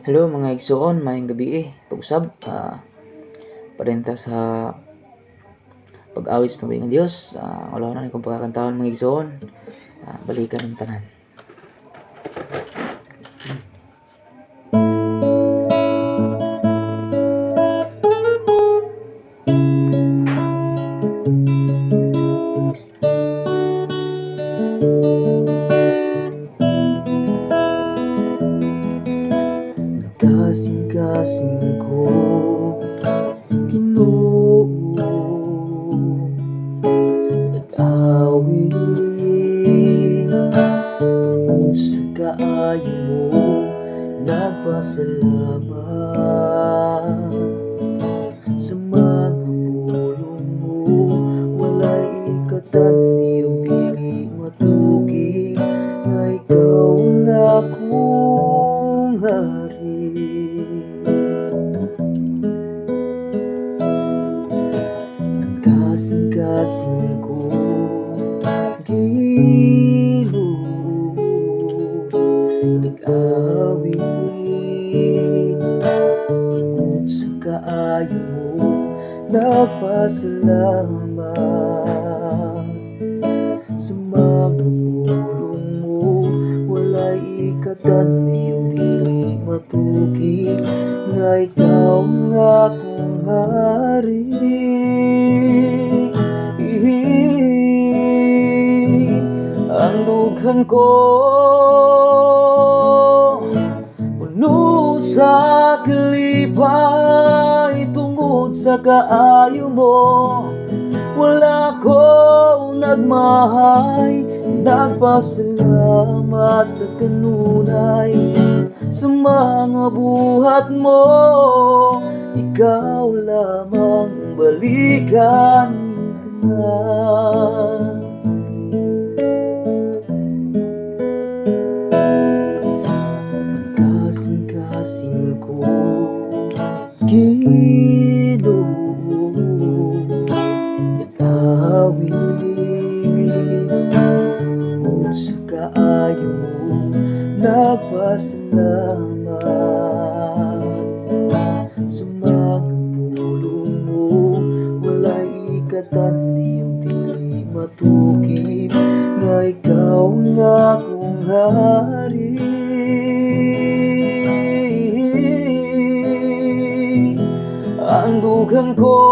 Hello mga igsoon, maayong gabi pag-usab parenta sa pag-awit sa tuwing Dios. Wala na kong pagkakantaon mga igsoon. Balikan ng tanan. Kasing-kasing ko Ginoo, nag-awit tungod sa kaayo mo, nagpasalamat sa mga pulong mo. Walay ikatan, di o dili matugi, nga ikaw ang akong hari. Kasing-kasing ko Ginoo, nag-awit tungod sa kaayo mo, nagpasalamat sa mga pulong mo. Walay ikatan, di o dili matugi, nga ikaw ang akong hari. Ang dughan ko puno sa kalipay tungod sa kaayo mo. Wala ko nagmahay, nagpasalamat sa kanunay sa mga buhat mo. Ikaw lamang balikan ng tanan. Kasing-kasing ko Ginoo, nag-awit tungod sa kaayo mo, nagpasalamat sa mga pulong mo. Walay ikatan, di o dili matugi, nga ikaw ang akong hari. Ang dughan ko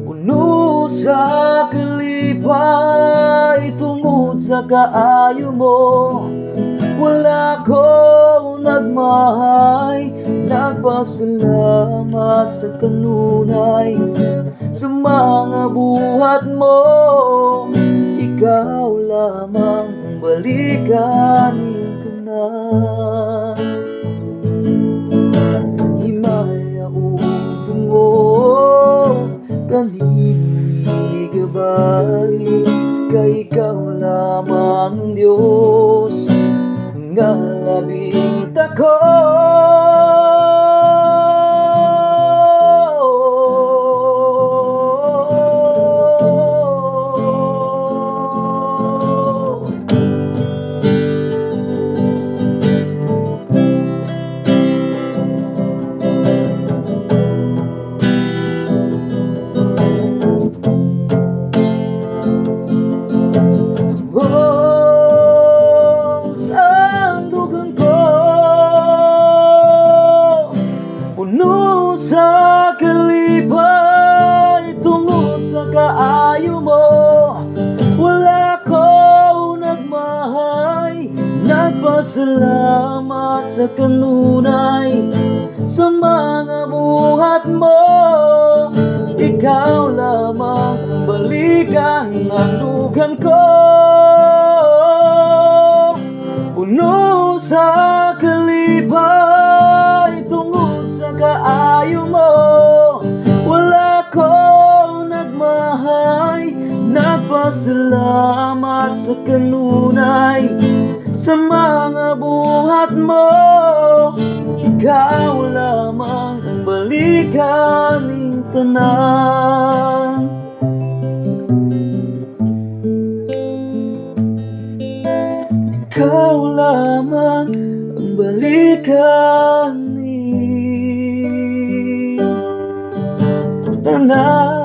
puno sa kalipay tungod sa kaayo mo. Wala ko nagmahay, nagpasalamat sa kanunay sa mga buhat mo. Ikaw lamang balikan ng tanan. Himaya tungo kanino igabali, kay ikaw lamang ang Diyos nga labing tako. Puno sa kalipay tungod sa kaayo mo. Wala ko nagmahay, nagpasalamat sa kanunay sa mga buhat mo. Ikaw lamang ang balikan ng dughan ko. Puno sa kalipay tungod sa kaayo mo. Wala ko nagmahay, nagpasalamat sa kanunay sa mga buhat mo. Ikaw lamang ang balikan ng tanan. Ikaw lamang balikan ni tanah